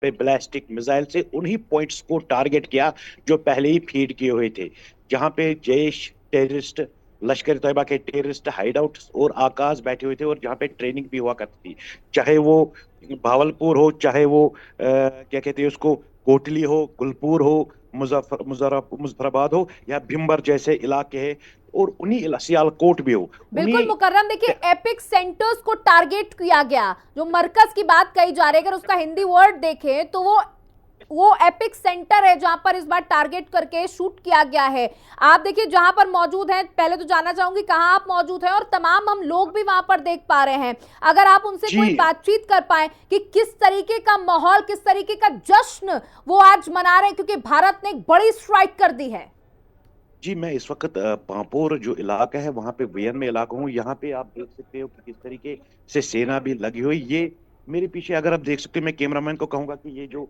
पे ballistic missile से उन्हीं पॉइंट्स को टारगेट किया जो पहले ही फीड किए हुए थे, जहां पे जैश टेररिस्ट, लश्कर तैयबा के टेररिस्ट हाइडआउट और आकाश बैठे हुए थे, और जहां पे ट्रेनिंग भी हुआ करती थी। चाहे वो भावलपुर हो, चाहे वो क्या कहते हैं उसको, कोटली हो, गुलपुर हो, मुजफ्फराबाद हो, या भिम्बर जैसे इलाके हैं, और सियालकोट भी हो, बिल्कुल उन्हीं। मुकर्रम, देखिए एपिक सेंटर्स को टारगेट किया गया, जो मरकज की बात कही जा रही है, अगर उसका हिंदी वर्ड देखें तो वो एपिक सेंटर है जहां पर इस बार टारगेट करके शूट किया गया है। आप देखिए जहां पर मौजूद हैं, पहले तो जानना चाहूंगी कहां आप मौजूद हैं, और तमाम हम लोग भी वहां पर देख पा रहे हैं। अगर आप उनसे कोई जी बातचीत कर पाए कि किस तरीके का माहौल, किस तरीके का जश्न वो आज मना रहे हैं, क्योंकि भारत ने एक बड़ी स्ट्राइक कर दी है। जी, मैं इस वक्त पांपोर जो इलाका है वहां पे वीएन में इलाका हूँ। यहाँ पे आप देख सकते हो कि किस तरीके से सेना भी लगी हुई। ये मेरे पीछे अगर आप देख सकते हो, मैं कैमरामैन को कहूंगा कि ये जो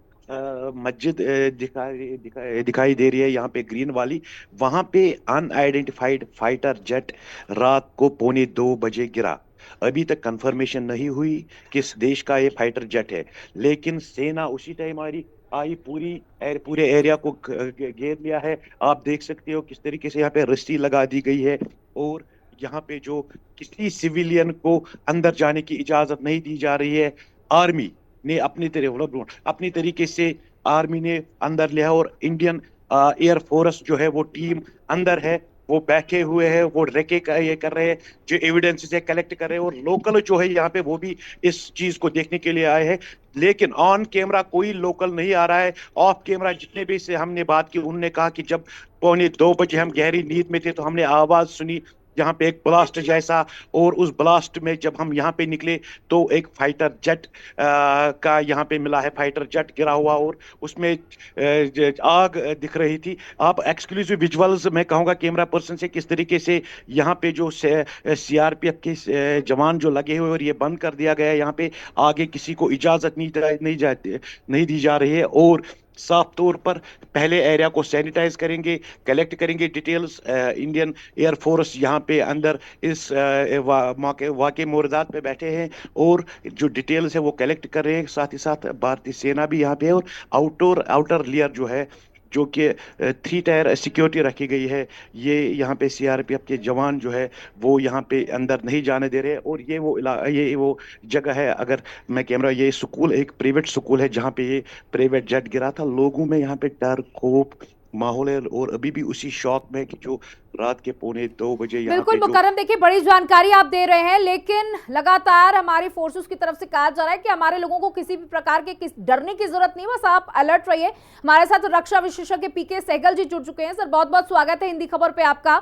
मस्जिद दिखाई दे रही है यहाँ पे ग्रीन वाली, वहां पे अनआइडेंटिफाइड फाइटर जेट रात को 1:45 बजे गिरा। अभी तक कंफर्मेशन नहीं हुई किस देश का ये फाइटर जेट है, लेकिन सेना उसी टाइम आई, पूरे एरिया को घेर लिया है। आप देख सकते हो किस तरीके से यहाँ पे रस्सी लगा दी गई है, और यहाँ पे जो किसी सिविलियन को अंदर जाने की इजाजत नहीं दी जा रही है। आर्मी ने अपनी तरीके से आर्मी ने अंदर लिया, और इंडियन एयर फोर्स जो है वो टीम अंदर है। वो बैठे हुए हैं, वो रेके का ये कर रहे हैं, जो एविडेंस है कलेक्ट कर रहे हैं, और लोकल जो है यहाँ पे वो भी इस चीज को देखने के लिए आए हैं। लेकिन ऑन कैमरा कोई लोकल नहीं आ रहा है। ऑफ कैमरा जितने भी से हमने बात की, उन्होंने कहा कि जब 1:45 बजे हम गहरी नींद में थे तो हमने आवाज सुनी यहाँ पे एक ब्लास्ट जैसा, और उस ब्लास्ट में जब हम यहाँ पे निकले तो एक फाइटर जेट का यहाँ पे मिला है, फाइटर जेट गिरा हुआ, और उसमें आग दिख रही थी। आप एक्सक्लूसिव विजुअल्स मैं कहूँगा कैमरा पर्सन से, किस तरीके से यहाँ पे जो सीआरपीएफ के जवान जो लगे हुए, और ये बंद कर दिया गया है यहाँ पे, आगे किसी को इजाजत नहीं दी जा रही है। और साफ तौर पर पहले एरिया को सैनिटाइज करेंगे, कलेक्ट करेंगे डिटेल्स। इंडियन एयर फोर्स यहाँ पे अंदर इस वाकई मोरदात पे बैठे हैं, और जो डिटेल्स है वो कलेक्ट कर रहे हैं। साथ ही साथ भारतीय सेना भी यहाँ पे है, और आउटर लेयर जो है, जो कि 3 टायर सिक्योरिटी रखी गई है, ये यहाँ पे सीआरपीएफ के जवान जो है वो यहाँ पे अंदर नहीं जाने दे रहे हैं। और ये वो जगह है, अगर मैं कैमरा, ये स्कूल एक प्राइवेट स्कूल है जहाँ पे ये प्राइवेट जेट गिरा था। लोगों में यहाँ पे डर खौफ माहौल है, और अभी भी उसी शौक में कि जो रात के 1:45 बजे यहाँ बिल्कुल पे जो। मुकर्रम, देखिए बड़ी जानकारी आप दे रहे हैं, लेकिन लगातार हमारी फोर्सेस की तरफ से कहा जा रहा है कि हमारे लोगों को किसी भी प्रकार के डरने की जरूरत नहीं, बस आप अलर्ट रहिए। हमारे साथ रक्षा विशेषज्ञ पीके सहगल जी जुड़ चुके हैं। सर बहुत बहुत स्वागत है हिंदी खबर पे आपका।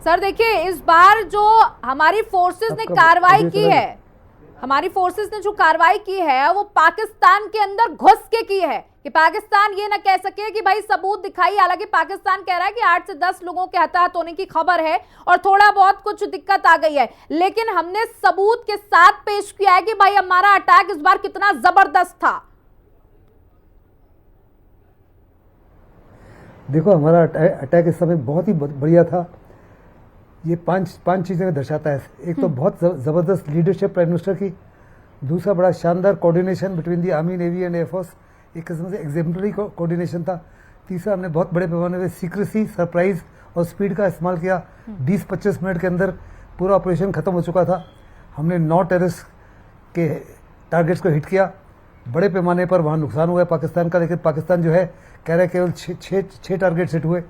सर देखिए इस बार जो हमारी फोर्सेस ने कार्रवाई की है, हमारी फोर्सेस ने जो कार्रवाई की है वो पाकिस्तान के अंदर घुस के की है, कि पाकिस्तान ये ना कह सके कि भाई सबूत दिखाई। हालांकि पाकिस्तान कह रहा है कि 8 से 10 लोगों के हताहत होने की खबर है और थोड़ा बहुत कुछ दिक्कत आ गई है, लेकिन हमने सबूत के साथ पेश किया है कि भाई हमारा अटैक इस बार कितना जबरदस्त था। देखो, हमारा अटैक इस समय बहुत ही बढ़िया था। ये पांच चीज़ें दर्शाता है। एक तो बहुत ज़बरदस्त लीडरशिप प्राइम मिनिस्टर की, दूसरा बड़ा शानदार coordination between the army, navy and air force, एक किस्म से एग्जेम्पलरी कोऑर्डिनेशन था। तीसरा, हमने बहुत बड़े पैमाने पर सीक्रेसी, सरप्राइज और स्पीड का इस्तेमाल किया। 20-25 मिनट के अंदर पूरा ऑपरेशन खत्म हो चुका था। हमने 9 टेररिस्ट के टारगेट्स को हिट किया। बड़े पैमाने पर वहाँ नुकसान हुआ है पाकिस्तान का, लेकिन पाकिस्तान जो है कह रहा है केवल 6 टारगेट्स हिट हुए।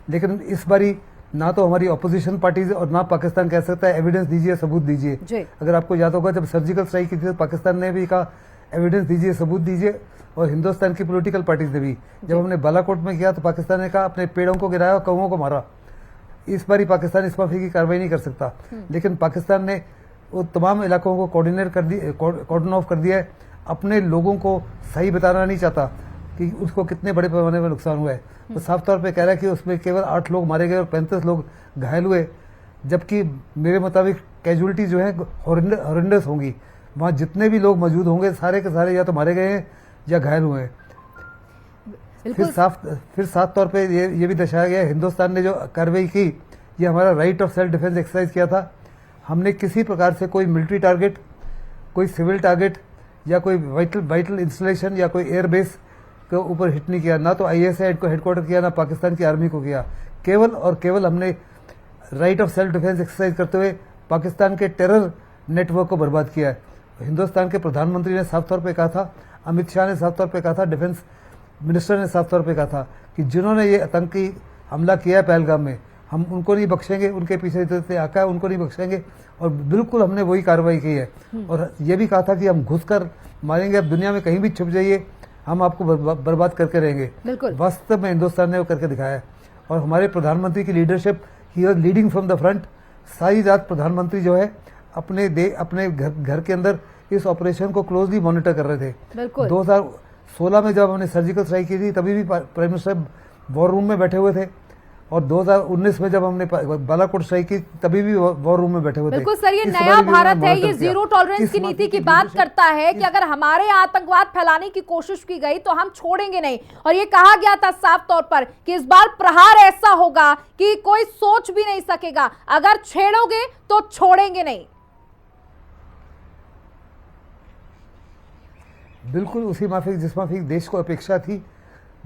लेकिन इस बारी ना तो हमारी ऑपोजिशन पार्टीज और ना पाकिस्तान कह सकता है एविडेंस दीजिए, सबूत दीजिए। अगर आपको याद होगा, जब सर्जिकल स्ट्राइक की थी तो पाकिस्तान ने भी कहा एविडेंस दीजिए, सबूत दीजिए, और हिंदुस्तान की पॉलिटिकल पार्टीज ने भी। जब हमने बालाकोट में किया तो पाकिस्तान ने कहा अपने पेड़ों को गिराया और कौओं को मारा। इस बारी पाकिस्तान इस माफी की कार्रवाई नहीं कर सकता, लेकिन पाकिस्तान ने वो तमाम इलाकों को कॉर्डन ऑफ कर दिया है। अपने लोगों को सही बताना नहीं चाहता कि उसको कितने बड़े पैमाने पर नुकसान हुआ है। तो साफ तौर पे कह रहा है कि उसमें केवल 8 लोग मारे गए और 35 लोग घायल हुए, जबकि मेरे मुताबिक कैजुअलिटी जो है हॉरेंडस होंगी। वहाँ जितने भी लोग मौजूद होंगे सारे के सारे या तो मारे गए हैं या घायल हुए हैं। फिर साफ तौर पे ये भी दर्शाया गया, हिंदुस्तान ने जो कार्रवाई की, ये हमारा right of self defence exercise किया था। हमने किसी प्रकार से कोई मिलिट्री टारगेट, कोई सिविल टारगेट या कोई वाइटल इंस्टॉलेशन या कोई एयरबेस के ऊपर हिट नहीं किया, ना तो ISI को हेडक्वार्टर किया, ना पाकिस्तान की आर्मी को किया। केवल और केवल हमने right of self defence exercise करते हुए पाकिस्तान के टेरर नेटवर्क को बर्बाद किया है। हिंदुस्तान के प्रधानमंत्री ने साफ तौर पे कहा था, अमित शाह ने साफ तौर पे कहा था, डिफेंस मिनिस्टर ने साफ तौर पे कहा था कि जिन्होंने ये आतंकी हमला किया है पहलगाम में, हम उनको नहीं बख्शेंगे, उनके पीछे से आका है उनको नहीं बख्शेंगे। और बिल्कुल हमने वही कार्रवाई की है। और ये भी कहा था कि हम घुसकर मारेंगे, अब दुनिया में कहीं भी छुप जाइए, हम आपको बर्बाद करके रहेंगे। वास्तव में हिंदुस्तान ने वो करके दिखाया है। और हमारे प्रधानमंत्री की leadership, he was leading from the front. सारी रात प्रधानमंत्री जो है अपने घर के अंदर इस ऑपरेशन को क्लोजली मॉनिटर कर रहे थे। 2016 में जब हमने सर्जिकल स्ट्राइक की थी तभी भी प्राइम मिनिस्टर वॉर रूम में बैठे हुए थे, और 2019 में जब हमने बालाकोट स्ट्राइक की तभी भी वॉर रूम में बैठे हुए थे। बिल्कुल सर, ये नया भारत है, ये जीरो टॉलरेंस की नीति की बात करता है कि अगर हमारे आतंकवाद फैलाने की कोशिश की गई तो हम छोड़ेंगे नहीं। और ये कहा गया था साफ तौर पर कि इस बार प्रहार ऐसा होगा कि कोई सोच भी नहीं सकेगा, अगर छेड़ोगे तो छोड़ेंगे नहीं। बिल्कुल उसी माफिक जिस माफिक देश को अपेक्षा थी,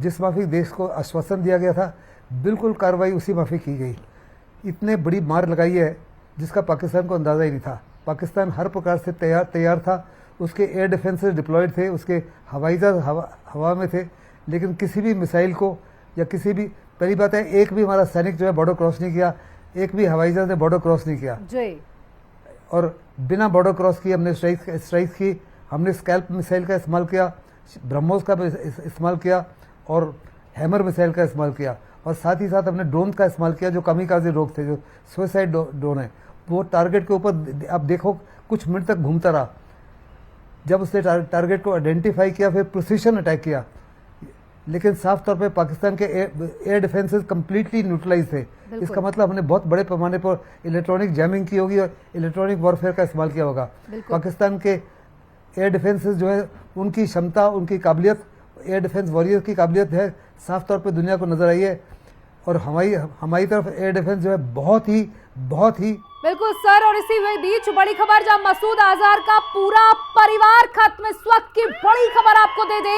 जिस माफिक देश को आश्वासन दिया गया था, बिल्कुल कार्रवाई उसी माफिक की गई। इतने बड़ी मार लगाई है जिसका पाकिस्तान को अंदाज़ा ही नहीं था। पाकिस्तान हर प्रकार से तैयार था, उसके एयर डिफेंसेस डिप्लॉयड थे, उसके हवाई जहाज हवा में थे, लेकिन किसी भी मिसाइल को या किसी भी, पहली बात है एक भी हमारा सैनिक जो है बॉर्डर क्रॉस नहीं किया, एक भी हवाई जहाज ने बॉर्डर क्रॉस नहीं किया जी। और बिना बॉर्डर क्रॉस किए हमने स्ट्राइक की। हमने स्कैल्प मिसाइल का इस्तेमाल किया, ब्रह्मोस का इस्तेमाल किया और हैमर मिसाइल का इस्तेमाल किया, और साथ ही साथ हमने ड्रोन का इस्तेमाल किया जो कामिकाज़े ड्रोन थे, जो सुसाइड ड्रोन है। वो टारगेट के ऊपर आप देखो कुछ मिनट तक घूमता रहा। जब उसने टारगेट को आइडेंटिफाई किया फिर प्रिसीशन अटैक किया, लेकिन साफ तौर पे पाकिस्तान के एयर डिफेंसेस कंप्लीटली न्यूट्रलाइज थे। इसका मतलब हमने बहुत बड़े पैमाने पर इलेक्ट्रॉनिक जैमिंग की होगी और इलेक्ट्रॉनिक वॉरफेयर का इस्तेमाल किया होगा। पाकिस्तान के एयर डिफेंसेस जो है उनकी क्षमता, उनकी काबिलियत, एयर डिफेंस वॉरियर की काबिलियत है, साफ तौर पे दुनिया को नजर आई है। और हमारी तरफ एयर डिफेंस जो है बहुत ही बिल्कुल सर। और इसी बीच बड़ी खबर, जब मसूद अजहर का पूरा परिवार खत्म, इस वक्त की बड़ी खबर आपको दे दे,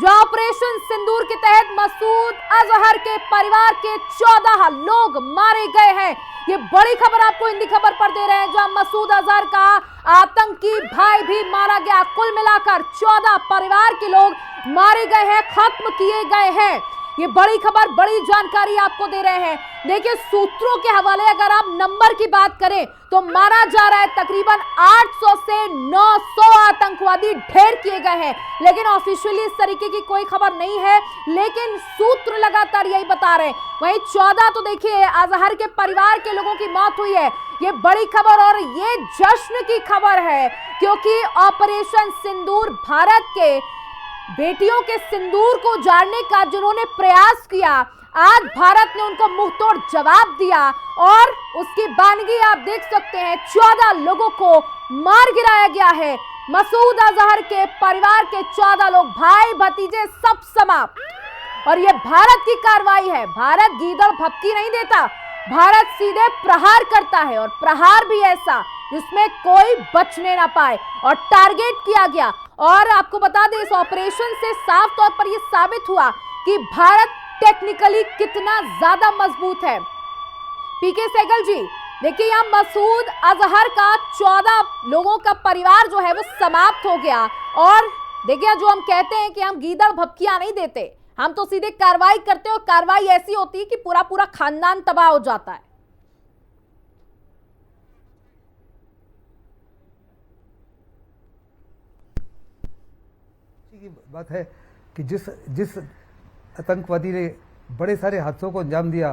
जो ऑपरेशन सिंदूर के तहत मसूद अजहर के परिवार के 14 लोग मारे गए हैं। ये बड़ी खबर आपको हिंदी खबर पर दे रहे हैं, जहां मसूद अजहर का आतंकी भाई भी मारा गया। कुल मिलाकर 14 परिवार के लोग मारे गए हैं, खत्म किए गए हैं। ये बड़ी खबर, बड़ी जानकारी आपको दे रहे हैं। देखिए सूत्रों के हवाले अगर आप नंबर की बात करें तो मारा जा रहा है तकरीबन 800 से 900 आतंकवादी ढेर किए गए हैं, लेकिन ऑफिशियली इस तरीके की कोई खबर नहीं है, लेकिन सूत्र लगातार यही बता रहे हैं। वहीं 14 तो देखिए अजहर के परिवार के लोगों की मौत हुई है। ये बड़ी खबर और ये जश्न की खबर है, क्योंकि ऑपरेशन सिंदूर भारत के बेटियों के सिंदूर को उजाड़ने का जिन्होंने प्रयास किया, आज भारत ने उनको मुंहतोड़ जवाब दिया और उसकी बानगी आप देख सकते हैं। 14 लोगों को मार गिराया गया है। मसूद अजहर के परिवार के 14 लोग, भाई भतीजे सब समाप्त। और ये भारत की कार्रवाई है। भारत गीदड़ भपकी नहीं देता, भारत सीधे प्रहार करता है, और प्रहार भी ऐसा जिसमें कोई बचने ना पाए, और टारगेट किया गया। और आपको बता दें इस ऑपरेशन से साफ तौर पर यह साबित हुआ कि भारत टेक्निकली कितना ज्यादा मजबूत है। पीके सहगल जी, देखिए यहां मसूद अजहर का 14 लोगों का परिवार जो है वो समाप्त हो गया। और देखिए जो हम कहते हैं कि हम गीदड़ भपकियां नहीं देते, हम तो सीधे कार्रवाई करते हैं, और कार्रवाई ऐसी होती है कि पूरा पूरा खानदान तबाह हो जाता है। की बात है कि जिस आतंकवादी ने बड़े सारे हादसों को अंजाम दिया,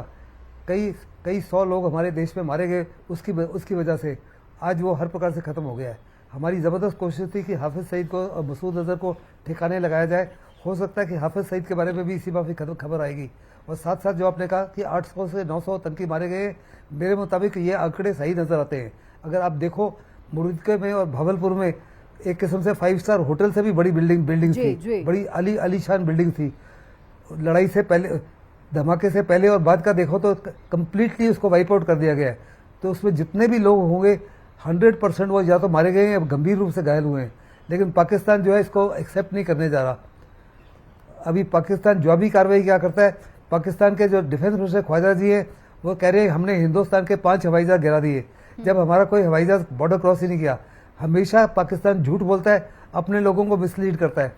कई 100 लोग हमारे देश में मारे गए, उसकी वजह से आज वो हर प्रकार से ख़त्म हो गया है। हमारी ज़बरदस्त कोशिश थी कि हाफिज़ सईद को और मसूद अजहर को ठिकाने लगाया जाए। हो सकता है कि हाफिज़ सईद के बारे में भी इसी माफी खबर आएगी। और साथ साथ जो आपने कहा कि 800 से 900 आतंकी मारे गए, मेरे मुताबिक ये आंकड़े सही नज़र आते हैं। अगर आप देखो मुर्दके में और भावलपुर में एक किस्म से 5 स्टार होटल से भी बड़ी बिल्डिंग थी, बड़ी आलीशान बिल्डिंग थी। लड़ाई से पहले, धमाके से पहले और बाद का देखो तो कंप्लीटली उसको वाइप आउट कर दिया गया है। तो उसमें जितने भी लोग होंगे 100% वो या तो मारे गए हैं या गंभीर रूप से घायल हुए हैं, लेकिन पाकिस्तान जो है इसको एक्सेप्ट नहीं करने जा रहा। अभी पाकिस्तान जो भी कार्रवाई क्या करता है, पाकिस्तान के जो डिफेंस मिनिस्टर ख्वाजा जी है वो कह रहे हैं हमने हिंदुस्तान के 5 हवाई जहाज गिरा दिए, जब हमारा कोई हवाई जहाज बॉर्डर क्रॉस ही नहीं किया। हमेशा पाकिस्तान झूठ बोलता है, अपने लोगों को मिसलीड करता है।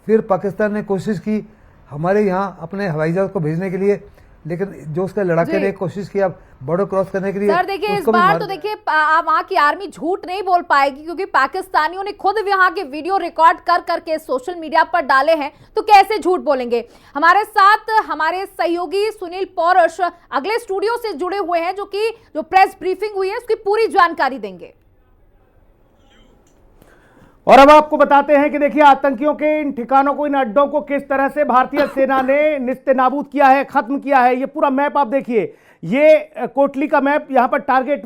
फिर पाकिस्तान ने कोशिश की हमारे यहाँ अपने हवाई जहाज को भेजने के लिए, लेकिन जो उसके लड़ाके ने कोशिश किया बॉर्डर क्रॉस करने के लिए। सर देखिए इस बार तो देखिए वहां की आर्मी झूठ नहीं बोल पाएगी, क्योंकि पाकिस्तानियों ने खुद वहां के वीडियो रिकॉर्ड कर करके सोशल मीडिया पर डाले हैं, तो कैसे झूठ बोलेंगे। हमारे साथ हमारे सहयोगी सुनील पौरुष अगले स्टूडियो से जुड़े हुए हैं, जो प्रेस ब्रीफिंग हुई है उसकी पूरी जानकारी देंगे। और अब आपको बताते हैं कि देखिए आतंकियों के इन ठिकानों को, इन अड्डों को किस तरह से भारतीय सेना ने निस्तेनाबूद किया है, खत्म किया है। ये पूरा मैप आप देखिए, ये कोटली का मैप, यहां पर टारगेट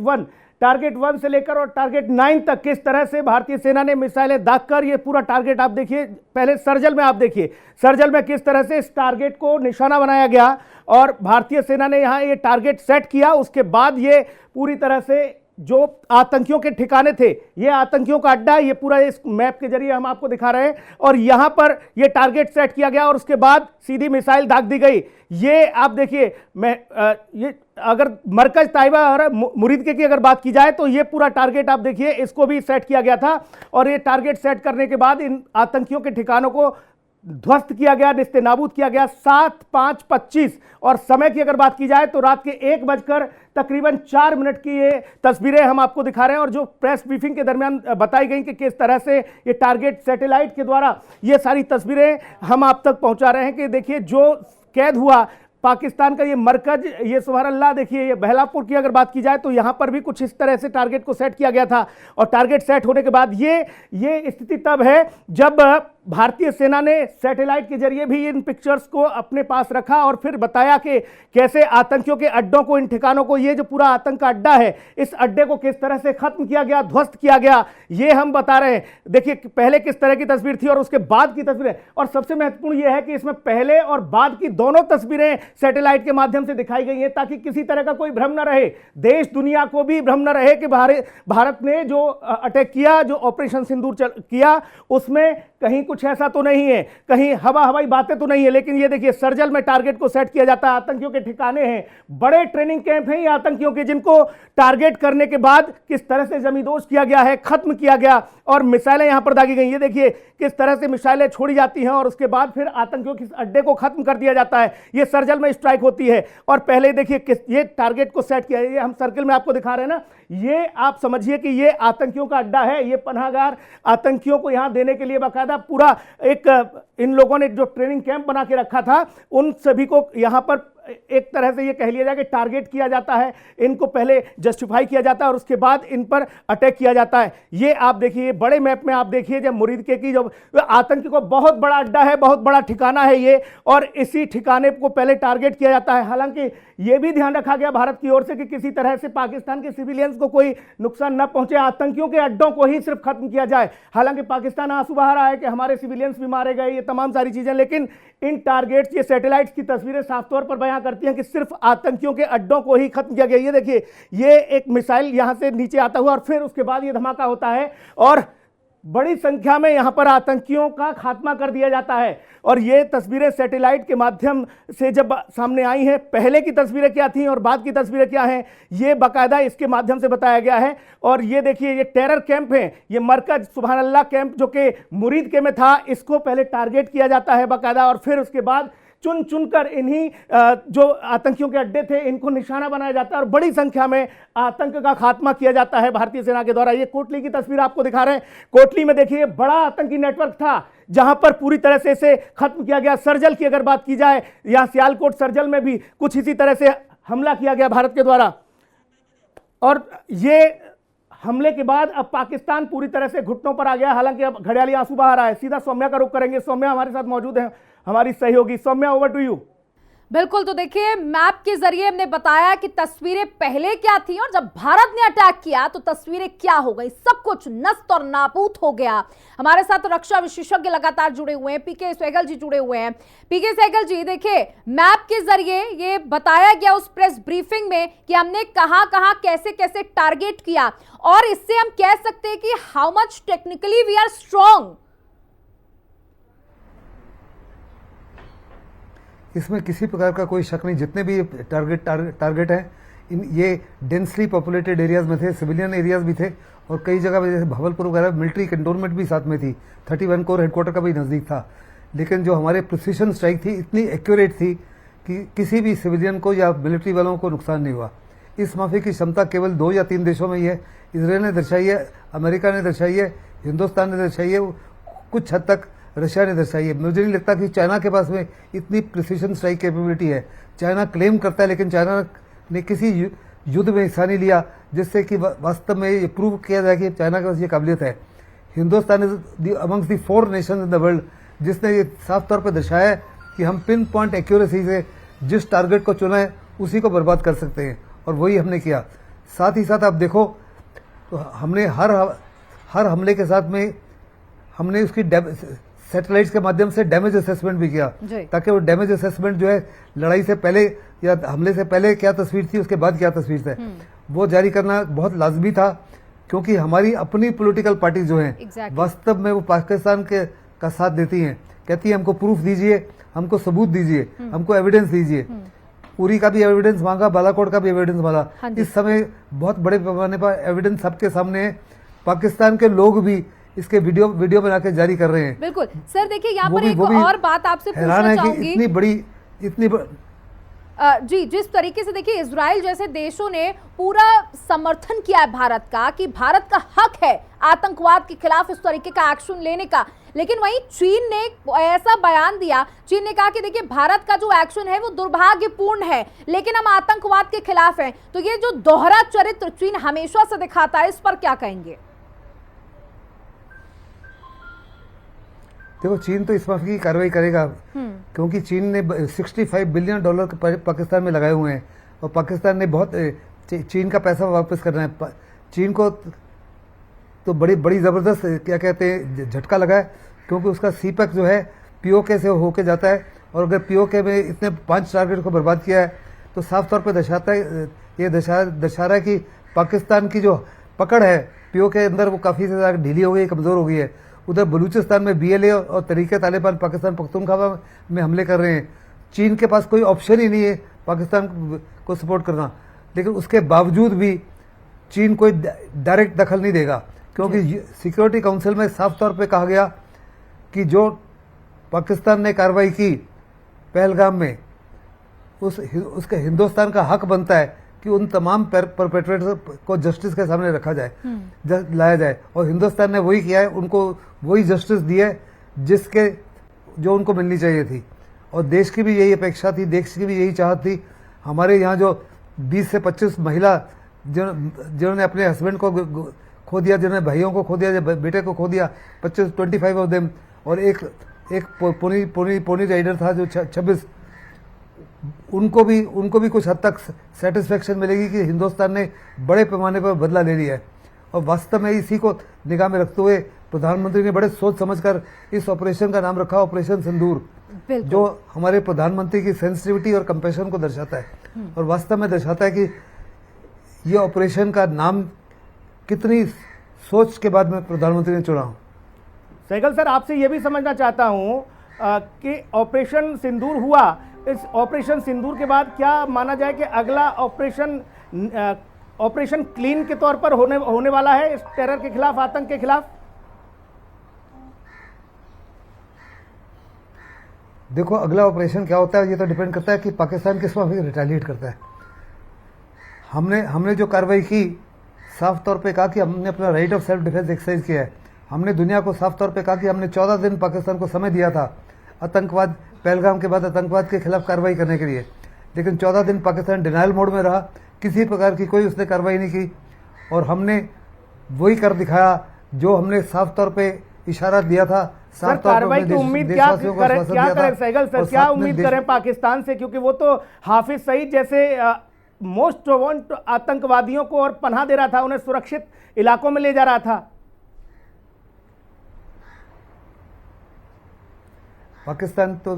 1 से लेकर और टारगेट 9 तक किस तरह से भारतीय सेना ने मिसाइलें दागकर ये पूरा टारगेट आप देखिए। पहले सर्जल में आप देखिए, सर्जल में किस तरह से इस टारगेट को निशाना बनाया गया और भारतीय सेना ने यहां ये टारगेट सेट किया। उसके बाद ये पूरी तरह से जो आतंकियों के ठिकाने थे, ये आतंकियों का अड्डा, ये पूरा इस मैप के जरिए हम आपको दिखा रहे हैं। और यहां पर ये टारगेट सेट किया गया और उसके बाद सीधी मिसाइल दाग दी गई। ये आप देखिए, ये अगर मरकज ताइबा और मुरीद की अगर बात की जाए तो ये पूरा टारगेट आप देखिए, इसको भी सेट किया गया था। और ये टारगेट सेट करने के बाद इन आतंकियों के ठिकानों को ध्वस्त किया गया, निस्तेनाबूद किया गया। 7:05:25 और समय की अगर बात की जाए तो रात के 1 बजकर तकरीबन 4 मिनट की ये तस्वीरें हम आपको दिखा रहे हैं। और जो प्रेस ब्रीफिंग के दरमियान बताई गई कि किस तरह से ये टारगेट सैटेलाइट के द्वारा ये सारी तस्वीरें हम आप तक पहुंचा रहे हैं कि देखिए जो कैद हुआ पाकिस्तान का ये मरकज, ये सुभान अल्लाह, देखिए ये बहलापुर की अगर बात की जाए तो यहां पर भी कुछ इस तरह से टारगेट को सेट किया गया था। और टारगेट सेट होने के बाद ये स्थिति तब है जब भारतीय सेना ने सैटेलाइट के जरिए भी इन पिक्चर्स को अपने पास रखा और फिर बताया कि कैसे आतंकियों के अड्डों को, इन ठिकानों को, ये जो पूरा आतंक का अड्डा है, इस अड्डे को किस तरह से खत्म किया गया, ध्वस्त किया गया, ये हम बता रहे हैं। देखिए पहले किस तरह की तस्वीर थी और उसके बाद की तस्वीरें। और सबसे महत्वपूर्ण यह है कि इसमें पहले और बाद की दोनों तस्वीरें सैटेलाइट के माध्यम से दिखाई गई है, ताकि किसी तरह का कोई भ्रम न रहे, देश दुनिया को भी भ्रम न रहे कि भारत ने जो अटैक किया, जो ऑपरेशन सिंदूर किया, उसमें कहीं कुछ ऐसा तो नहीं है, कहीं हवाई बातें तो नहीं है। लेकिन ये देखिए सर्जल में टारगेट को सेट किया जाता है, आतंकियों के ठिकाने हैं, बड़े ट्रेनिंग कैंप हैं ये आतंकियों के, जिनको टारगेट करने के बाद किस तरह से जमींदोज किया गया है, खत्म किया गया और मिसाइलें यहां पर दागी गई। ये देखिए किस तरह से मिसाइलें छोड़ी जाती हैं और उसके बाद फिर आतंकियों के अड्डे को खत्म कर दिया जाता है। ये सर्जल में स्ट्राइक होती है और पहले देखिए ये टारगेट को सेट किया, ये हम सर्कल में आपको दिखा रहे हैं ना, ये आप समझिए कि ये आतंकियों का अड्डा है, ये पनाहगार आतंकियों को यहां देने के लिए बाकायदा पूरा एक इन लोगों ने जो ट्रेनिंग कैंप बना के रखा था, उन सभी को यहां पर एक तरह से ये कह लिया जाए कि टारगेट किया जाता है, इनको पहले जस्टिफाई किया जाता है और उसके बाद इन पर अटैक किया जाता है। ये आप देखिए बड़े मैप में आप देखिए जब मुरीद के की जो आतंकी को बहुत बड़ा अड्डा है, बहुत बड़ा ठिकाना है ये, और इसी ठिकाने को पहले टारगेट किया जाता है। हालांकि ये भी ध्यान रखा गया भारत की ओर से कि किसी तरह से पाकिस्तान के सिविलियंस को कोई नुकसान न पहुंचे, आतंकियों के अड्डों को ही सिर्फ खत्म किया जाए। हालांकि पाकिस्तान आंसू बहा रहा है कि हमारे सिविलियंस भी मारे गए, ये तमाम सारी चीजें, लेकिन इन टारगेट्स, ये सैटेलाइट्स की तस्वीरें साफ तौर पर बयां करती हैं कि सिर्फ आतंकियों के अड्डों को ही खत्म किया गया। ये देखिए ये एक मिसाइल यहां से नीचे आता हुआ और फिर उसके बाद ये धमाका होता है और बड़ी संख्या में यहां पर आतंकियों का खात्मा कर दिया जाता है। और ये तस्वीरें सैटेलाइट के माध्यम से जब सामने आई हैं, पहले की तस्वीरें क्या थी और बाद की तस्वीरें क्या हैं, ये बाकायदा इसके माध्यम से बताया गया है। और ये देखिए ये टेरर कैंप है, ये मरकज सुभान अल्लाह कैंप जो कि मुरीद के में था, इसको पहले टारगेट किया जाता है बाकायदा और फिर उसके बाद चुन चुनकर इन्हीं जो आतंकियों के अड्डे थे इनको निशाना बनाया जाता है और बड़ी संख्या में आतंक का खात्मा किया जाता है भारतीय सेना के द्वारा। ये कोटली की तस्वीर आपको दिखा रहे हैं। कोटली में देखिए बड़ा आतंकी नेटवर्क था जहां पर पूरी तरह से इसे खत्म किया गया। सर्जल की अगर बात की जाए, यहां सियालकोट सर्जल में भी कुछ इसी तरह से हमला किया गया भारत के द्वारा। और ये हमले के बाद अब पाकिस्तान पूरी तरह से घुटनों पर आ गया। हालांकि अब घड़ियाली आंसू बहा रहा है। सीधा सौम्या का रुख करेंगे, सौम्या हमारे साथ मौजूद है, हमारी सहयोगी। Saumya, over to you. बिल्कुल, तो देखिए मैप के जरिए हमने बताया कि तस्वीरें पहले क्या थी और जब भारत ने अटैक किया तो तस्वीरें क्या हो गई, सब कुछ नष्ट और नाबूद हो गया। हमारे साथ रक्षा विशेषज्ञ लगातार जुड़े हुए हैं, पीके सहगल जी जुड़े हुए हैं। पीके सहगल जी, देखिए मैप के जरिए ये बताया गया उस प्रेस ब्रीफिंग में कि हमने कहां कहां कैसे कैसे टारगेट किया, और इससे हम कह सकते हैं कि how much technically we are strong. इसमें किसी प्रकार का कोई शक नहीं। जितने भी टारगेट हैं ये डेंसली पॉपुलेटेड एरियाज में थे, सिविलियन एरियाज भी थे, और कई जगह जैसे भावलपुर वगैरह मिलिट्री कंटोनमेंट भी साथ में थी, 31 कोर हेडक्वार्टर का भी नज़दीक था। लेकिन जो हमारे प्रिसीशन स्ट्राइक थी इतनी एक्यूरेट थी कि किसी भी सिविलियन को या मिलिट्री वालों को नुकसान नहीं हुआ। इस माफी की क्षमता केवल 2 या 3 देशों में ही है। इसराइल ने दर्शाई है, अमेरिका ने दर्शाई है, हिंदुस्तान ने दर्शाई है, कुछ हद तक रशिया ने दर्शाई है। मुझे नहीं लगता कि चाइना के पास में इतनी प्रिसीशन स्ट्राइक कैपेबिलिटी है। चाइना क्लेम करता है, लेकिन चाइना ने किसी युद्ध में हिस्सा नहीं लिया जिससे कि वास्तव में ये प्रूव किया जाए कि चाइना के पास ये काबिलियत है। Hindustan is amongst the 4 nation in the world जिसने ये साफ तौर पर दर्शाया है कि हम पिन पॉइंट एक्यूरेसी से जिस टारगेट को चुना है उसी को बर्बाद कर सकते हैं, और वही हमने किया। साथ ही साथ आप देखो तो हमने हर हमले के साथ में हमने उसकी सैटेलाइट्स के माध्यम से डैमेज असेसमेंट भी किया, ताकि वो डैमेज असेसमेंट जो है लड़ाई से पहले या हमले से पहले क्या तस्वीर थी, उसके बाद क्या तस्वीर है, वो जारी करना बहुत लाजमी था। क्योंकि हमारी अपनी पॉलिटिकल पार्टी जो है वास्तव में वो पाकिस्तान के का साथ देती हैं, कहती है हमको प्रूफ दीजिए, हमको सबूत दीजिए, हमको एविडेंस दीजिए। उरी का भी एविडेंस मांगा, बालाकोट का भी एविडेंस मांगा। इस समय बहुत बड़े पैमाने पर एविडेंस सबके सामने है। पाकिस्तान के लोग भी इसके वीडियो बना के जारी कर रहे हैं। बिल्कुल सर, देखिए यहाँ पर एक और बात आपसे पूछना चाहूंगी। इतनी जी, जिस तरीके से देखिए इजराइल जैसे देशों ने पूरा समर्थन किया है भारत का कि भारत का हक है आतंकवाद के खिलाफ इस तरीके का एक्शन लेने का, लेकिन वहीं चीन ने ऐसा बयान दिया, चीन ने कहा कि देखिए भारत का जो एक्शन है वो दुर्भाग्यपूर्ण है, लेकिन हम आतंकवाद के खिलाफ हैं। तो ये जो दोहरा चरित्र चीन हमेशा से दिखाता है, इस पर क्या कहेंगे? देखो, चीन तो इस माफी की कार्रवाई करेगा, क्योंकि चीन ने $65 बिलियन पाकिस्तान में लगाए हुए हैं, और पाकिस्तान ने बहुत चीन का पैसा वापस करना है। चीन को तो बड़ी ज़बरदस्त क्या कहते हैं झटका लगा है, क्योंकि उसका सीपैक जो है पीओके से होके जाता है, और अगर पीओके में इतने 5 टारगेट को बर्बाद किया है तो साफ तौर पर दर्शा रहा है कि पाकिस्तान की जो पकड़ है पीओके के अंदर वो काफ़ी ज़्यादा ढीली हो गई, कमज़ोर हो गई है। उधर बलूचिस्तान में BLA और तरीके तालिबान पाकिस्तान पख्तूनख्वा में हमले कर रहे हैं। चीन के पास कोई ऑप्शन ही नहीं है पाकिस्तान को सपोर्ट करना, लेकिन उसके बावजूद भी चीन कोई डायरेक्ट दखल नहीं देगा, क्योंकि सिक्योरिटी काउंसिल में साफ तौर पे कहा गया कि जो पाकिस्तान ने कार्रवाई की पहलगाम में उसके हिंदुस्तान का हक बनता है कि उन तमाम परपेट्रेटर को जस्टिस के सामने रखा जाए, लाया जाए, और हिंदुस्तान ने वही किया है। उनको वही जस्टिस दी है जो उनको मिलनी चाहिए थी, और देश की भी यही अपेक्षा थी, देश की भी यही चाहत थी। हमारे यहाँ जो 20 से 25 महिला जिन्होंने अपने हस्बैंड को खो दिया, जिन्होंने भाइयों को खो दिया, बेटे को खो दिया, 25 ऑफ देम, और एक पोनी राइडर था जो 26, उनको भी कुछ हद तक सेटिस्फेक्शन मिलेगी कि हिंदुस्तान ने बड़े पैमाने पर बदला ले लिया है। और वास्तव में इसी को निगाह में रखते हुए प्रधानमंत्री ने बड़े सोच समझकर इस ऑपरेशन का नाम रखा ऑपरेशन सिंदूर, जो हमारे प्रधानमंत्री की सेंसिटिविटी और कंपैशन को दर्शाता है, और वास्तव में दर्शाता है कि ये ऑपरेशन का नाम कितनी सोच के बाद में प्रधानमंत्री ने चुना। सहगल सर, आपसे ये भी समझना चाहता हूँ कि ऑपरेशन सिंदूर हुआ, इस ऑपरेशन सिंदूर के बाद क्या माना जाए कि अगला ऑपरेशन क्लीन के तौर पर होने वाला है इस टेरर के खिलाफ, आतंक के खिलाफ? देखो, अगला ऑपरेशन क्या होता है ये तो डिपेंड करता है कि पाकिस्तान किस वक्त रिटेलिएट करता है। हमने जो कार्रवाई की, साफ तौर पे कहा कि हमने अपना right of self defence exercise किया है। हमने दुनिया को साफ तौर पे कहा कि हमने 14 दिन पाकिस्तान को समय दिया था आतंकवाद, पहलगाम के बाद आतंकवाद के खिलाफ कार्रवाई करने के लिए, लेकिन 14 दिन पाकिस्तान डिनाइल मोड में रहा, किसी प्रकार की कोई उसने कार्रवाई नहीं की, और हमने वही कर दिखाया जो हमने साफ तौर पे इशारा दिया था सर कार्रवाई की उम्मीद क्या करें सहगल सर, क्या उम्मीद करें पाकिस्तान से, क्योंकि वो तो हाफिज सईद जैसे मोस्ट वांट आतंकवादियों को और पनाह दे रहा था, उन्हें सुरक्षित इलाकों में ले जा रहा था। पाकिस्तान तो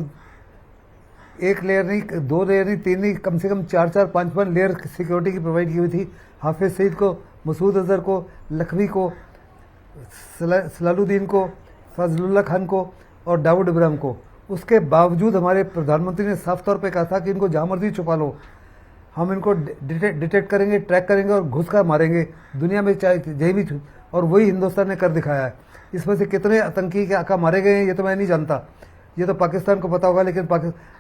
एक लेयर नहीं, दो लेयर नहीं, तीन नहीं, कम से कम 4-4, 5-5 लेयर सिक्योरिटी की प्रोवाइड की हुई थी। हाफिज सईद को, मसूद अजहर को, लखवी को, सलालुद्दीन को, फजलुल्लाह खान को और दाऊद इब्राहिम को। उसके बावजूद हमारे प्रधानमंत्री ने साफ तौर पे कहा था कि इनको जहाँ मर्जी छुपा लो, हम इनको डिटेक्ट करेंगे, ट्रैक करेंगे और घुस कर मारेंगे दुनिया में, चाहे जहीं भी। और वही हिंदुस्तान ने कर दिखाया है। इसमें से कितने आतंकी के आका मारे गए हैं ये तो मैं नहीं जानता, ये तो पाकिस्तान को पता होगा। लेकिन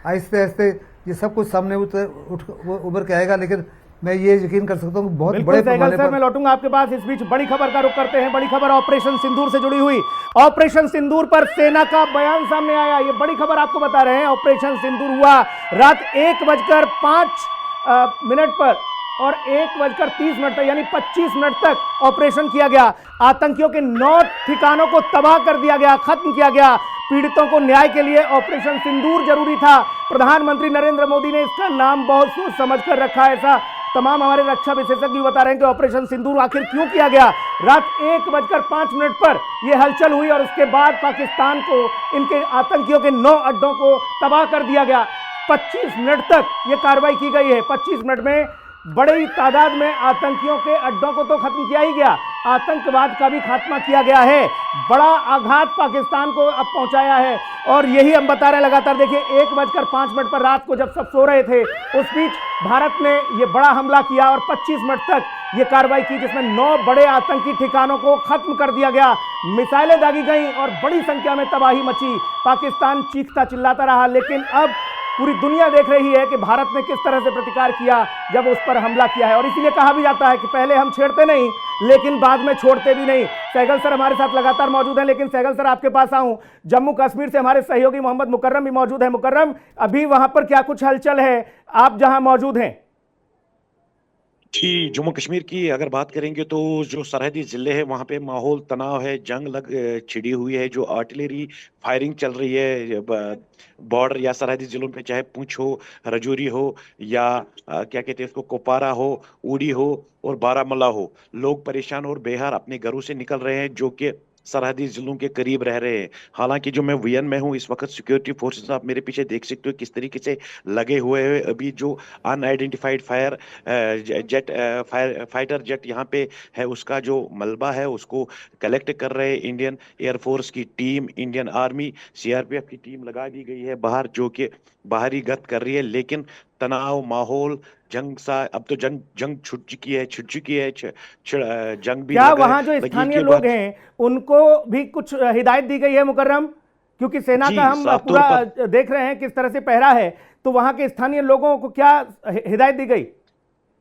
आहिस्ते आहिस्ते ये सब कुछ सामने उभर के आएगा। लेकिन मैं ये यकीन कर सकता हूँ बहुत बड़े पैमाने पर। मैं लौटूंगा आपके पास। इस बीच बड़ी खबर का रुख करते हैं। बड़ी खबर ऑपरेशन सिंदूर से जुड़ी हुई। ऑपरेशन सिंदूर पर सेना का बयान सामने आया। ये बड़ी खबर आपको बता रहे हैं। ऑपरेशन सिंदूर हुआ रात 1:05 पर और 1:30 तक, यानी 25 मिनट तक ऑपरेशन किया गया। आतंकियों के 9 ठिकानों को तबाह कर दिया गया, खत्म किया गया। पीड़ितों को न्याय के लिए ऑपरेशन सिंदूर जरूरी था। प्रधानमंत्री नरेंद्र मोदी ने इसका नाम बहुत सोच समझ कर रखा है। ऐसा तमाम हमारे रक्षा विशेषज्ञ बता रहे हैं कि ऑपरेशन सिंदूर आखिर क्यों किया गया। रात 1:05 पर यह हलचल हुई और उसके बाद पाकिस्तान को इनके आतंकियों के 9 अड्डों को तबाह कर दिया गया। 25 मिनट तक यह कार्रवाई की गई है। 25 मिनट में बड़ी तादाद में आतंकियों के अड्डों को तो खत्म किया ही गया, आतंकवाद का भी खात्मा किया गया है। बड़ा आघात पाकिस्तान को अब पहुंचाया है और यही हम बता रहे हैं लगातार। देखिए 1:05 पर रात को जब सब सो रहे थे, उस बीच भारत ने ये बड़ा हमला किया और 25 मिनट तक ये कार्रवाई की, जिसमें 9 बड़े आतंकी ठिकानों को खत्म कर दिया गया। मिसाइलें दागी गई और बड़ी संख्या में तबाही मची। पाकिस्तान चीखता चिल्लाता रहा, लेकिन अब पूरी दुनिया देख रही है कि भारत ने किस तरह से प्रतिकार किया जब उस पर हमला किया है। और इसीलिए कहा भी जाता है कि पहले हम छेड़ते नहीं लेकिन बाद में छोड़ते भी नहीं। सहगल सर हमारे साथ लगातार मौजूद हैं, लेकिन सहगल सर आपके पास आऊं, जम्मू कश्मीर से हमारे सहयोगी मोहम्मद मुकर्रम भी मौजूद है। मुकर्रम, अभी वहां पर क्या कुछ हलचल है, आप जहां मौजूद हैं? जी, जम्मू कश्मीर की अगर बात करेंगे तो जो सरहदी जिले हैं वहाँ पे माहौल तनाव है, जंग छिड़ी हुई है। जो आर्टिलरी फायरिंग चल रही है बॉर्डर या सरहदी जिलों पे, चाहे पुंछ हो, रजौरी हो या क्या कहते हैं उसको, कुपवारा हो, उड़ी हो और बारामूला हो, लोग परेशान और बेहाल अपने घरों से निकल रहे हैं जो कि सरहदी जिलों के करीब रह रहे हैं। हालांकि जो मैं वीएन में हूँ इस वक्त, सिक्योरिटी फोर्सेस आप मेरे पीछे देख सकते हो किस तरीके से लगे हुए हैं। अभी जो अनआइडेंटिफाइड फाइटर जेट यहाँ पे है, उसका जो मलबा है उसको कलेक्ट कर रहे हैं। इंडियन एयरफोर्स की टीम, इंडियन आर्मी, सीआरपीएफ की टीम लगा दी गई है बाहर, जो कि बाहरी गश्त कर रही है। लेकिन तनाव माहौल जंग सा, अब तो जंग छुट चुकी है, जंग भी। क्या वहां जो स्थानीय लोग हैं उनको भी कुछ हिदायत दी गई है मुकर्रम? क्योंकि सेना का हम पूरा देख रहे हैं किस तरह से पहरा है, तो वहां के स्थानीय लोगों को क्या हिदायत दी गई?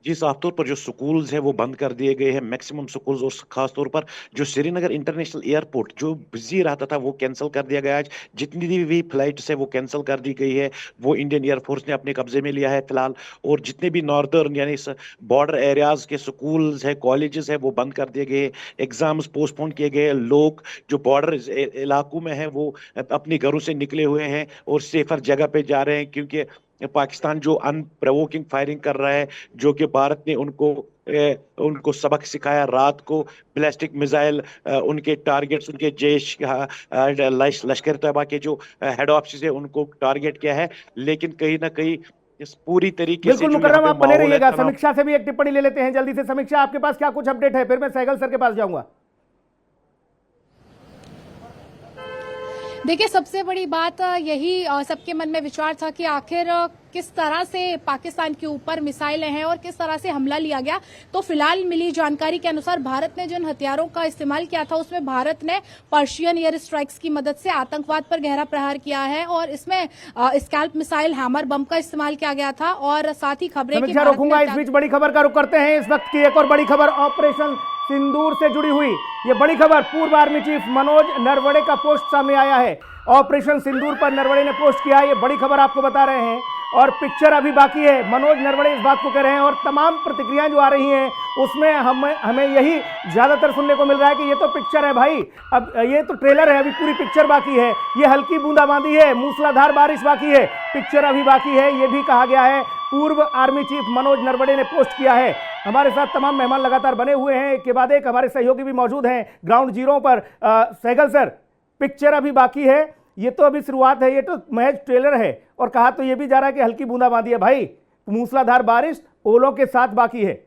जी, साफ तौर पर जो स्कूल्स हैं वो बंद कर दिए गए हैं, मैक्सिमम स्कूल्स, और खास तौर पर जो श्रीनगर इंटरनेशनल एयरपोर्ट जो बिजी रहता था वो कैंसिल कर दिया गया। आज जितनी भी फ्लाइट्स है वो कैंसिल कर दी गई है, वो इंडियन एयरफोर्स ने अपने कब्जे में लिया है फिलहाल। और जितने भी नॉर्दर्न यानी बॉर्डर एरियाज के स्कूल्स है, कॉलेजेस है, वो बंद कर दिए गए, एग्जाम्स पोस्टपोन किए गए। लोग जो बॉर्डर इलाकों में है वो अपने घरों से निकले हुए हैं और सेफर जगह पे जा रहे हैं, क्योंकि पाकिस्तान जो अनप्रोवोकिंग फायरिंग कर रहा है, जो कि भारत ने उनको सबक सिखाया। रात को बैलिस्टिक मिसाइल उनके टारगेट्स, उनके जैश लश्कर तैयबा के जो हेड ऑफिस है उनको टारगेट किया है। लेकिन कहीं ना कहीं इस पूरी तरीके से मुकर्रम आप बने रहिएगा। समीक्षा से भी एक टिप्पणी ले लेते हैं जल्दी से। समीक्षा, आपके पास क्या कुछ अपडेट है? फिर मैं सहगल सर के पास जाऊंगा। देखिए, सबसे बड़ी बात यही सबके मन में विचार था कि आखिर किस तरह से पाकिस्तान के ऊपर मिसाइलें हैं और किस तरह से हमला लिया गया। तो फिलहाल मिली जानकारी के अनुसार भारत ने जिन हथियारों का इस्तेमाल किया था उसमें भारत ने पर्शियन एयर स्ट्राइक्स की मदद से आतंकवाद पर गहरा प्रहार किया है और इसमें स्कैल्प मिसाइल, हैमर बम का इस्तेमाल किया गया था। और साथ ही खबरें रोकूंगा, इस बीच बड़ी खबर का रुख करते हैं। इस वक्त की एक और बड़ी खबर ऑपरेशन सिंदूर से जुड़ी हुई। ये बड़ी खबर पूर्व आर्मी चीफ मनोज नरवणे का पोस्ट सामने आया है। ऑपरेशन सिंदूर पर नरवणे ने पोस्ट किया। ये बड़ी खबर आपको बता रहे हैं। और पिक्चर अभी बाकी है। मनोज नरवणे इस बात को कह रहे हैं और तमाम प्रतिक्रियाएं जो आ रही हैं उसमें हमें यही ज्यादातर सुनने को मिल रहा है कि ये तो पिक्चर है भाई, अब ये तो ट्रेलर है, अभी पूरी पिक्चर बाकी है, ये हल्की बूंदाबांदी है, मूसलाधार बारिश बाकी है, पिक्चर अभी बाकी है, ये भी कहा गया है। पूर्व आर्मी चीफ मनोज नरवणे ने पोस्ट किया है। हमारे साथ तमाम मेहमान लगातार बने हुए हैं, एक के बाद एक हमारे सहयोगी भी मौजूद हैं ग्राउंड जीरो पर। सहगल सर, पिक्चर अभी बाकी है, ये तो अभी शुरुआत है, ये तो महज ट्रेलर है और कहा तो ये भी जा रहा है कि हल्की बूंदाबांदी है भाई, मूसलाधार बारिश ओलों के साथ बाकी है।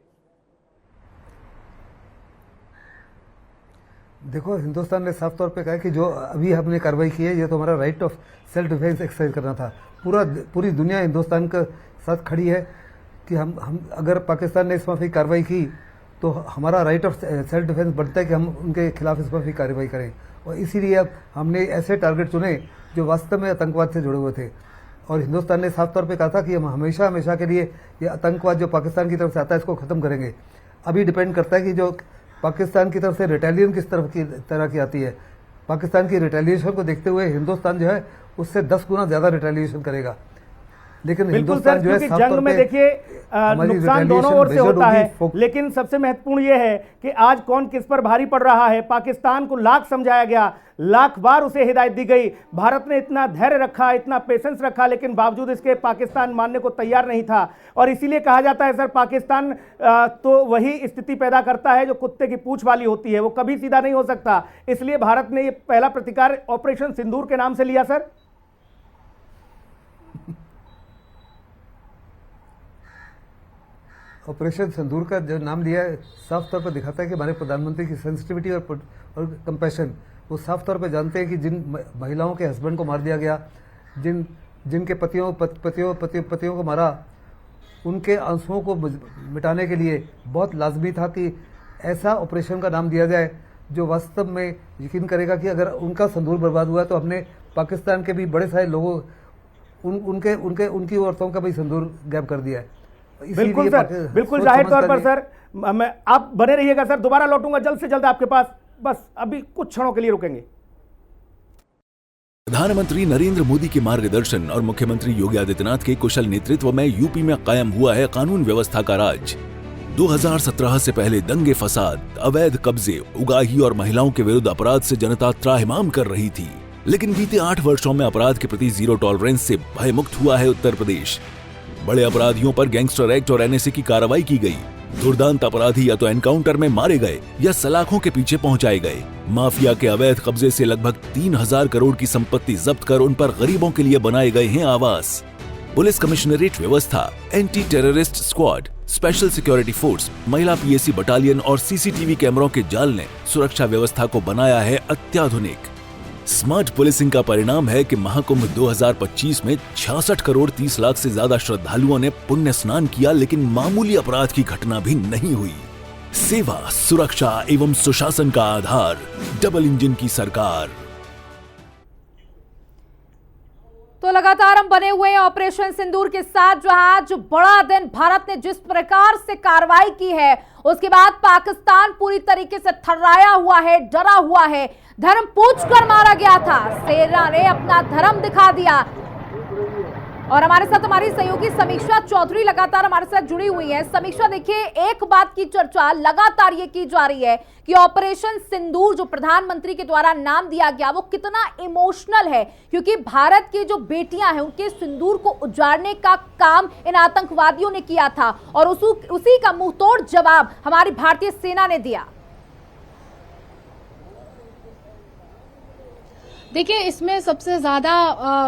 देखो, हिंदुस्तान ने साफ तौर पे कहा कि जो अभी हमने कार्रवाई की है ये तो हमारा right of self defence exercise करना था। पूरी दुनिया हिंदुस्तान के साथ खड़ी है कि हम अगर पाकिस्तान ने इस माफी कार्रवाई की तो हमारा राइट ऑफ सेल्फ डिफेंस बनता है कि हम उनके खिलाफ इस माफी कार्रवाई करें। और इसीलिए अब हमने ऐसे टारगेट चुने जो वास्तव में आतंकवाद से जुड़े हुए थे। और हिंदुस्तान ने साफ तौर पे कहा था कि हम हमेशा के लिए ये आतंकवाद जो पाकिस्तान की तरफ से आता है इसको ख़त्म करेंगे। अभी डिपेंड करता है कि जो पाकिस्तान की तरफ से रिटेलिएशन किस तरह की आती है। पाकिस्तान की रिटेलिएशन को देखते हुए हिंदुस्तान जो है उससे 10 गुना ज़्यादा रिटेलिएशन करेगा। लेकिन हिंदुस्तान जो है जंग में देखिए नुकसान दोनों ओर से होता है, लेकिन सबसे महत्वपूर्ण यह है कि आज कौन किस पर भारी पड़ रहा है। पाकिस्तान को लाख समझाया गया, लाख बार उसे हिदायत दी गई, भारत ने इतना धैर्य रखा, इतना पेशेंस रखा, लेकिन बावजूद इसके पाकिस्तान मानने को तैयार नहीं था। और इसीलिए कहा जाता है सर, पाकिस्तान तो वही स्थिति पैदा करता है जो कुत्ते की पूंछ वाली होती है, वो कभी सीधा नहीं हो सकता। इसलिए भारत ने ये पहला प्रतिकार ऑपरेशन सिंदूर के नाम से लिया सर। ऑपरेशन सिंदूर का जो नाम लिया है साफ तौर पर दिखाता है कि हमारे प्रधानमंत्री की सेंसिटिविटी और कंपैशन, वो साफ तौर पर जानते हैं कि जिन महिलाओं के हस्बैंड को मार दिया गया, जिनके पतियों को मारा, उनके आंसुओं को मिटाने के लिए बहुत लाजमी था कि ऐसा ऑपरेशन का नाम दिया जाए जो वास्तव में यकीन करेगा कि अगर उनका सिंदूर बर्बाद हुआ तो हमने पाकिस्तान के भी बड़े सारे लोगों उनकी औरतों का भी सिंदूर गायब कर दिया है। बिल्कुल सर, बिल्कुल जाहिर तौर पर सर, मैं आप बने रहिएगा सर, दोबारा लौटूंगा जल्द से जल्द आपके पास, बस अभी कुछ क्षणों के लिए रुकेंगे। प्रधानमंत्री नरेंद्र मोदी के मार्गदर्शन और मुख्यमंत्री योगी आदित्यनाथ के कुशल नेतृत्व में यूपी में कायम हुआ है कानून व्यवस्था का राज। 2017 से पहले दंगे फसाद, अवैध कब्जे, उगाही और महिलाओं के विरुद्ध अपराध से जनता त्राहिमाम कर रही थी, लेकिन बीते 8 वर्षों में अपराध के प्रति जीरो टॉलरेंस से भयमुक्त हुआ है उत्तर प्रदेश। बड़े अपराधियों पर गैंगस्टर एक्ट और एनएसए की कार्रवाई की गई। दुर्दांत अपराधी या तो एनकाउंटर में मारे गए या सलाखों के पीछे पहुंचाए गए। माफिया के अवैध कब्जे से लगभग 3000 करोड़ की संपत्ति जब्त कर उन पर गरीबों के लिए बनाए गए हैं आवास। पुलिस कमिश्नरेट व्यवस्था, anti terrorist squad, special security force, महिला पीएसी बटालियन और सीसीटीवी कैमरों के जाल ने सुरक्षा व्यवस्था को बनाया है अत्याधुनिक। स्मार्ट पुलिसिंग का परिणाम है कि महाकुंभ 2025 में 66 करोड़ 30 लाख से ज्यादा श्रद्धालुओं ने पुण्य स्नान किया, लेकिन मामूली अपराध की घटना भी नहीं हुई। सेवा, सुरक्षा एवं सुशासन का आधार, डबल इंजन की सरकार। तो लगातार हम बने हुए हैं ऑपरेशन सिंदूर के साथ, जो आज बड़ा दिन, भारत ने जिस प्रकार से कार्रवाई की है उसके बाद पाकिस्तान पूरी तरीके से थर्राया हुआ है, डरा हुआ है। धर्म पूछकर मारा गया था, सेना ने अपना धर्म दिखा दिया। और हमारे साथ हमारी सहयोगी समीक्षा चौधरी लगातार हमारे साथ जुड़ी हुई है। समीक्षा, देखिए, एक बात की चर्चा लगातार ये की जा रही है कि ऑपरेशन सिंदूर जो प्रधानमंत्री के द्वारा नाम दिया गया वो कितना इमोशनल है, क्योंकि भारत की जो बेटियां हैं उनके सिंदूर को उजाड़ने का काम इन आतंकवादियों ने किया था और उसी का मुंहतोड़ जवाब हमारी भारतीय सेना ने दिया। देखिए, इसमें सबसे ज्यादा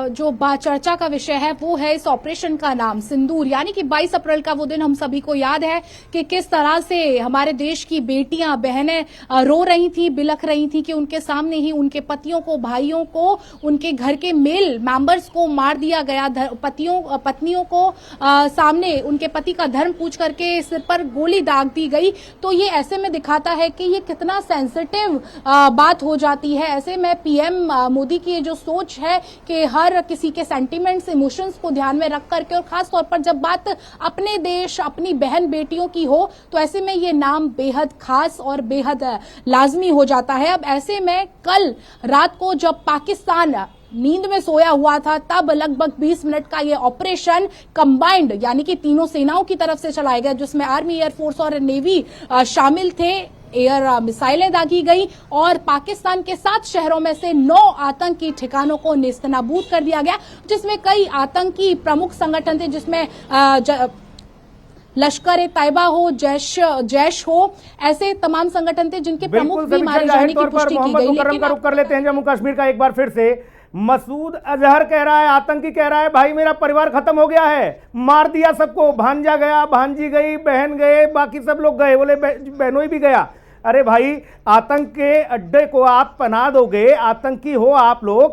जो चर्चा का विषय है वो है इस ऑपरेशन का नाम सिंदूर, यानी कि 22 अप्रैल का वो दिन हम सभी को याद है कि किस तरह से हमारे देश की बेटियां, बहनें रो रही थी, बिलख रही थी कि उनके सामने ही उनके पतियों को, भाइयों को, उनके घर के मेल मेंबर्स को मार दिया गया। पत्नियों को सामने उनके पति का धर्म पूछ करके सिर पर गोली दाग दी गई। तो ये ऐसे में दिखाता है कि ये कितना सेंसिटिव बात हो जाती है। ऐसे में पीएम मोदी की जो सोच है कि हर किसी के सेंटिमेंट्स, इमोशंस को ध्यान में रख करके, और खास तौर पर जब बात अपने देश, अपनी बहन बेटियों की हो, तो ऐसे में ये नाम बेहद खास और बेहद लाजमी हो जाता है। अब ऐसे में कल रात को जब पाकिस्तान नींद में सोया हुआ था, तब लगभग 20 मिनट का ये ऑपरेशन कंबाइंड यानी कि तीनों सेनाओं की तरफ से चलाया गया, जिसमें आर्मी, एयरफोर्स और नेवी शामिल थे। एयर मिसाइलें दागी गई और पाकिस्तान के 7 शहरों में से 9 आतंकी ठिकानों को नेस्तनाबूद कर दिया गया, जिसमें कई आतंकी प्रमुख संगठन थे, जिसमें लश्कर ए तैयबा हो, जैश हो, ऐसे तमाम संगठन थे जिनके प्रमुख भी मारे जाने की पुष्टि की गई। लेकिन का रुख कर लेते हैं जम्मू कश्मीर का एक बार फिर से। मसूद अजहर कह रहा है, आतंकी कह रहा है, भाई मेरा परिवार खत्म हो गया है, मार दिया सबको, भांजा गया, भांजी गई, बहन गए, बाकी सब लोग गए, बोले बहनोई भी गया। अरे भाई, आतंक के अड्डे को आप पनाह दोगे, आतंकी हो आप लोग,